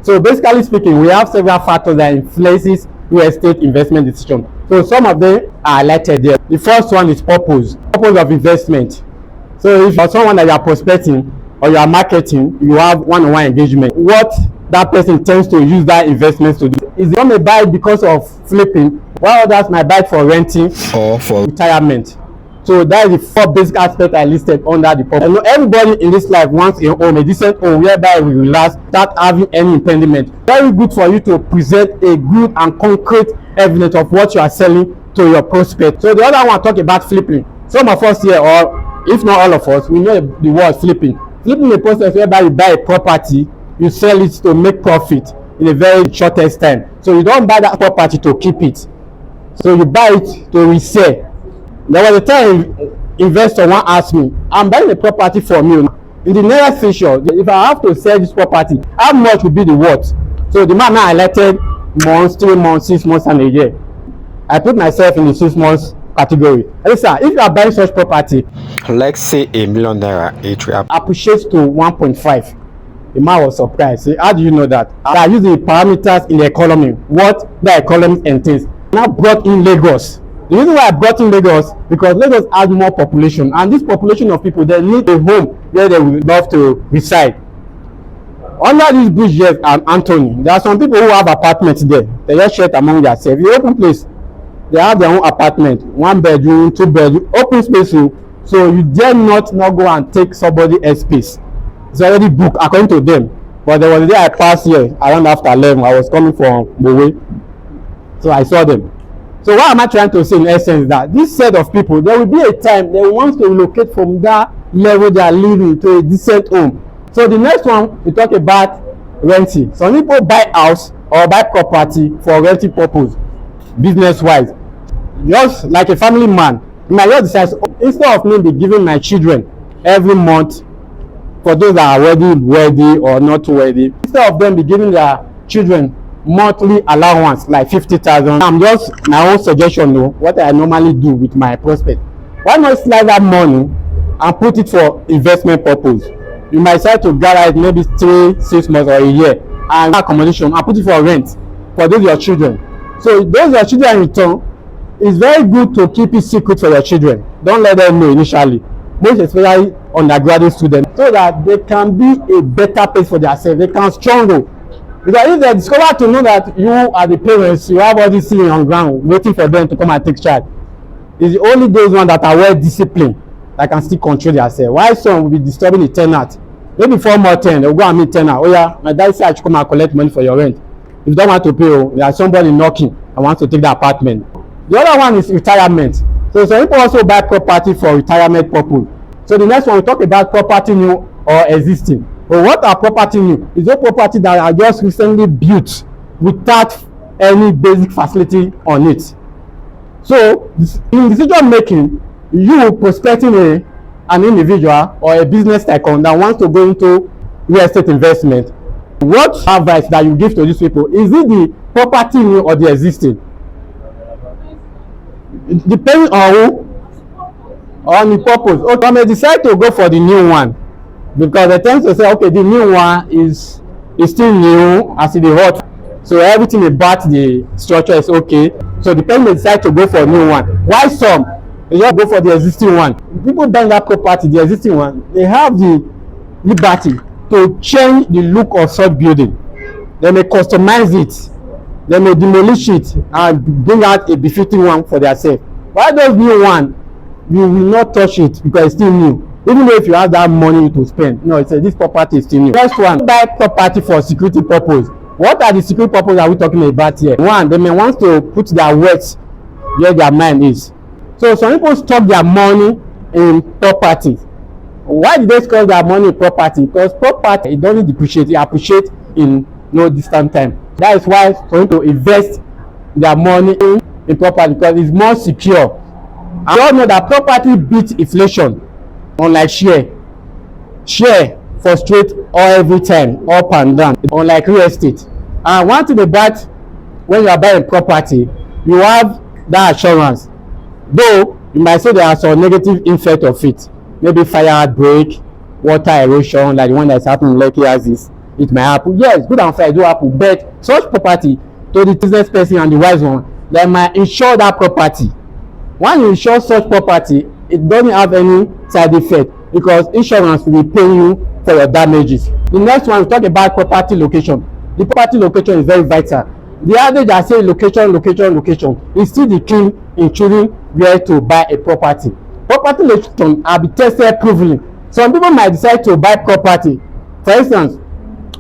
So basically speaking, we have several factors that influences real estate investment decision. So some of them are highlighted there. The first one is purpose of investment. So if you're someone that you are prospecting or you are marketing, you have one-on-one engagement. What that person tends to use that investment to do is they may buy it because of flipping, while others might buy it for renting or for retirement. So that is the four basic aspects I listed under the purpose. I know everybody in this life wants a home, a decent home whereby we relax without having any impediment. Very good for you to present a good and concrete evidence of what you are selling to your prospect. So the other one, talk about flipping. Some of us here, or if not all of us, we know the word flipping. Flipping is a process whereby you buy a property, you sell it to make profit in a very shortest time. So you don't buy that property to keep it. So you buy it to resell. There was a time investor one asked me, I'm buying a property from you. In the nearest future, if I have to sell this property, how much will be the worth? So the man now highlighted months, 3 months, 6 months, and a year. I put myself in the 6 months category. Listen, if you are buying such property, let's say $1 million, it will appreciate to 1.5. The man was surprised. Say, how do you know that? I use the parameters in the economy, what the economy entails. Now brought in Lagos. The reason why I brought in Lagos, because Lagos has more population, and this population of people, they need a home where they would love to reside. Under this bridge here and Anthony, there are some people who have apartments there. They just share it among themselves. The open place, they have their own apartment, 1 bedroom, 2 bedroom, open space. So you dare not go and take somebody else's space. It's already booked according to them. But there was a day I passed here around after 11. I was coming from Mowe, so I saw them. So what am I trying to say in essence? That this set of people, there will be a time they want to relocate from that level they are living to a decent home. So the next one, we talk about renting. Some people buy house or buy property for renting purpose, business wise. Just like a family man, you might just decide, instead of me be giving my children every month, for those that are already worthy or not worthy, instead of them be giving their children monthly allowance like 50,000. I'm just my own suggestion though, what I normally do with my prospect. Why not slide that money and put it for investment purpose? You might decide to gather it maybe 3, 6 months or a year and accommodation and put it for rent for those your children. So those your children in return, it's very good to keep it secret for your children. Don't let them know initially, most especially undergraduate students, so that they can be a better place for themselves. They can struggle. Because if they discover to know that you are the parents, you have all this thing on ground waiting for them to come and take charge, it's only those ones that are well disciplined that can still control themselves. Why some will be disturbing the tenant? Maybe 4 more 10, they'll go and meet tenant. Oh yeah, my dad said I should come and collect money for your rent. If you don't want to pay, there's somebody knocking and wants to take the apartment. The other one is retirement. So some people also buy property for retirement purpose. So the next one, we talk about property new or existing. But what are property new? Is those property that are just recently built without any basic facility on it. So in decision making, you prospecting an individual or a business tycoon that wants to go into real estate investment, what advice that you give to these people? Is it the property new or the existing? Depending on who, on the purpose. Okay, I may decide to go for the new one, because they tend to say, okay, the new one is still new as it is hot, so everything about the structure is okay. So depending, they decide to go for a new one. Why some they just go for the existing one? People buying that property, the existing one, they have the liberty to change the look of such building. They may customize it, they may demolish it and bring out a befitting one for themselves. Why those new one, you will not touch it because it's still new. Even though if you have that money to spend, no, it's this property is still new. Next one, buy property for security purpose. What are the security purposes are we talking about here? One, they may want to put their wealth where their mind is. So some people stock their money in property. Why do they stock their money in property? Because property, it doesn't depreciate, it appreciates in no distant time. That is why some people invest their money in property, because it's more secure. And you all know that property beats inflation. Unlike share fluctuate all every time, up and down, unlike real estate. And one thing about when you are buying property, you have that assurance. Though you might say there are some negative effect of it, maybe fire outbreak, water erosion, like the one that's happening in Lekki as this. it might happen. Yes, good and fair, it do happen, but such property to the business person and the wise one, they might insure that property. When you insure such property, it doesn't have any side effect because insurance will be paying you for your damages. The next one, we talk about property location. The property location is very vital. The adage I say location is still the key in choosing where to buy a property. Property location are be tested provably. Some people might decide to buy property. For instance,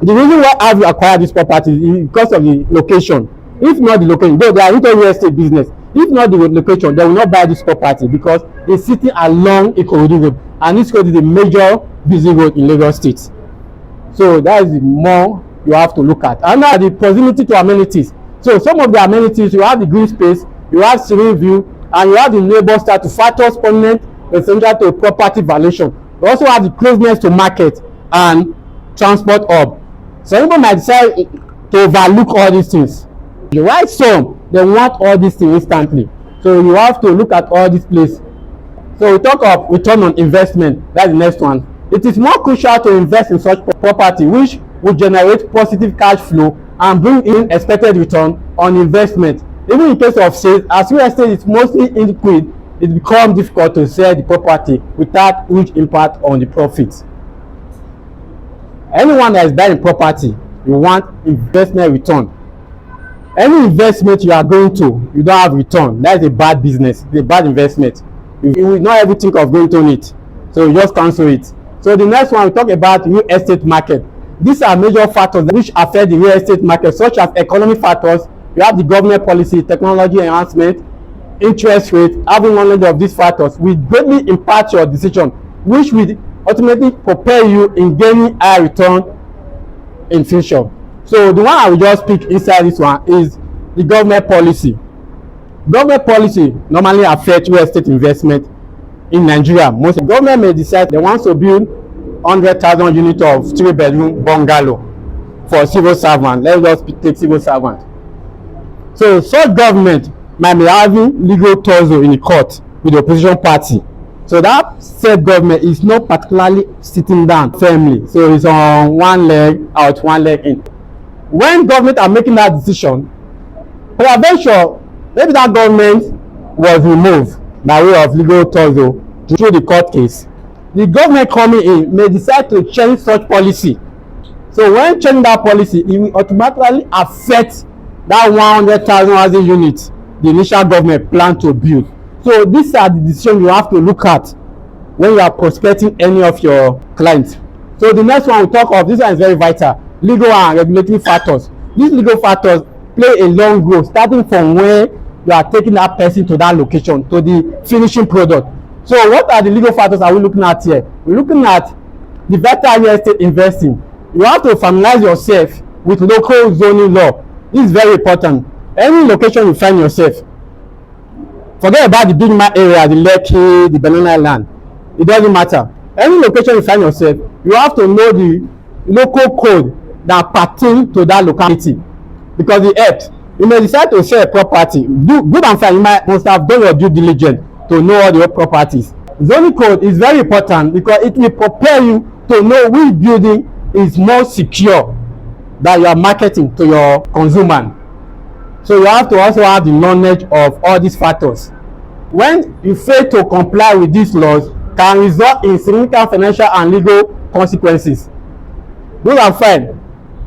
the reason why have you acquired this property is because of the location. If not the location, though they are into real estate business, if not the location, they will not buy this property because it's sitting along Ikorodu Road, and this road is a major busy road in Lagos State. So that is the more you have to look at. And now the proximity to amenities. So some of the amenities, you have the green space, you have serene view, and you have the neighbor status factors permanent essential to property valuation. You also have the closeness to market and transport hub. Some people might decide to overlook all these things. Why some they want all these things instantly? So you have to look at all these places. So we talk of return on investment. That's the next one. It is more crucial to invest in such property which will generate positive cash flow and bring in expected return on investment. Even in case of sales, as real estate is mostly illiquid, it becomes difficult to sell the property without huge impact on the profits. Anyone that is buying property, you want investment return. Any investment you are going to, you don't have return. That is a bad business. It's a bad investment. You will not ever think of going to it. So you just cancel it. So the next one, we talk about real estate market. These are major factors which affect the real estate market, such as economic factors. You have the government policy, technology enhancement, interest rate. Having knowledge of these factors will greatly impact your decision, which will ultimately prepare you in gaining high return in future. So the one I will just pick inside this one is the government policy. Government policy normally affects real estate investment in Nigeria. Most government may decide they want to build 100,000 units of 3-bedroom bungalow for civil servant. Let's just take civil servant. So such government might be having legal tussle in the court with the opposition party. So that said government is not particularly sitting down firmly. So it's on one leg out, one leg in. When government are making that decision, peradventure, maybe that government was removed by way of legal tussle through the court case. The government coming in may decide to change such policy. So when changing that policy, it will automatically affect that 100,000 housing units the initial government plan to build. So these are the decisions you have to look at when you are prospecting any of your clients. So the next one we talk of, this one is very vital. Legal and regulatory factors. These legal factors play a long role, starting from where you are taking that person to that location, to the finishing product. So what are the legal factors are we looking at here? We're looking at the vertical real estate investing. You have to familiarize yourself with local zoning law. This is very important. Any location you find yourself, forget about the big area, the Lekki, the Banana Island. It doesn't matter. Any location you find yourself, you have to know the local code that pertain to that locality, because it helps. You may decide to sell a property. Good and fine, you must have done your due diligence to know all the properties. Zoning code is very important because it will prepare you to know which building is more secure that you are marketing to your consumer. So you have to also have the knowledge of all these factors. When you fail to comply with these laws, can result in significant financial and legal consequences. Good and fine.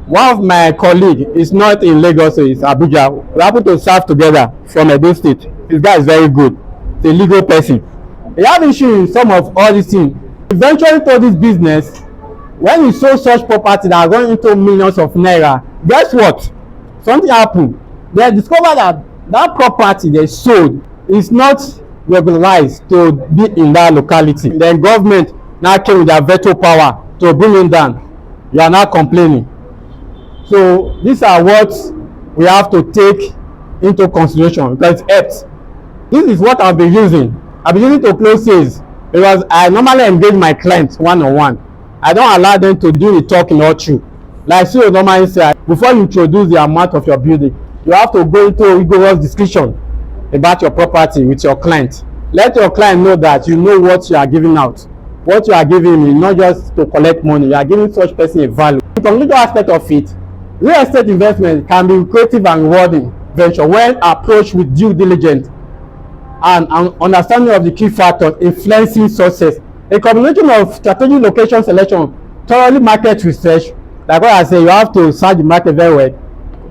One of my colleagues is not in Lagos, so it's Abuja. We happen to serve together from Edo State. This guy is very good. He's a legal person. He have issue in some of all these things. Eventually to this business, when you sold such property that are going into millions of naira, guess what? Something happened. They discovered that that property they sold is not regularized to be in that locality. Then government now came with their veto power to bring it down. You are now complaining. So these are what we have to take into consideration because it helps. This is what I've been using. I've been using to close sales because I normally engage my clients one-on-one. I don't allow them to do the talking all through. Like CEO normally say, before you introduce the amount of your building, you have to go into rigorous discussion about your property with your client. Let your client know that you know what you are giving out. What you are giving him is not just to collect money. You are giving such person a value. conclusion aspect of it, real estate investment can be creative and rewarding venture when approached with due diligence and an understanding of the key factors influencing success. A combination of strategic location selection, thoroughly market research, like what I say, you have to search the market very well,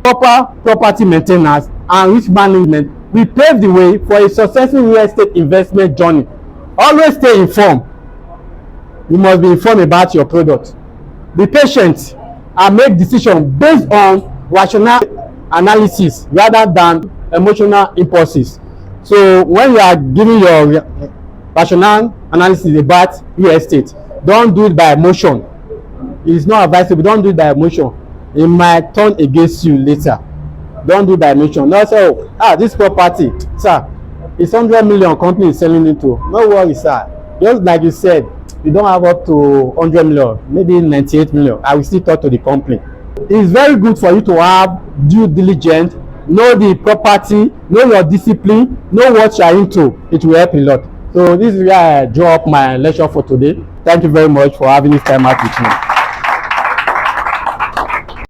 proper property maintenance and risk management will pave the way for a successful real estate investment journey. Always stay informed. You must be informed about your product. Be patient and make decisions based on rational analysis rather than emotional impulses. So when you are giving your rational analysis about real estate, don't do it by emotion. It's not advisable. Don't do it by emotion. It might turn against you later. Don't do it by emotion. Not say, oh, this property, sir, it's 100 million company is selling it to. No worries, sir. Just like you said, you don't have up to 100 million, maybe 98 million. I will still talk to the company. It's very good for you to have due diligence, know the property, know your discipline, know what you are into. It will help a lot. So this is where I draw up my lecture for today. Thank you very much for having this time out with me.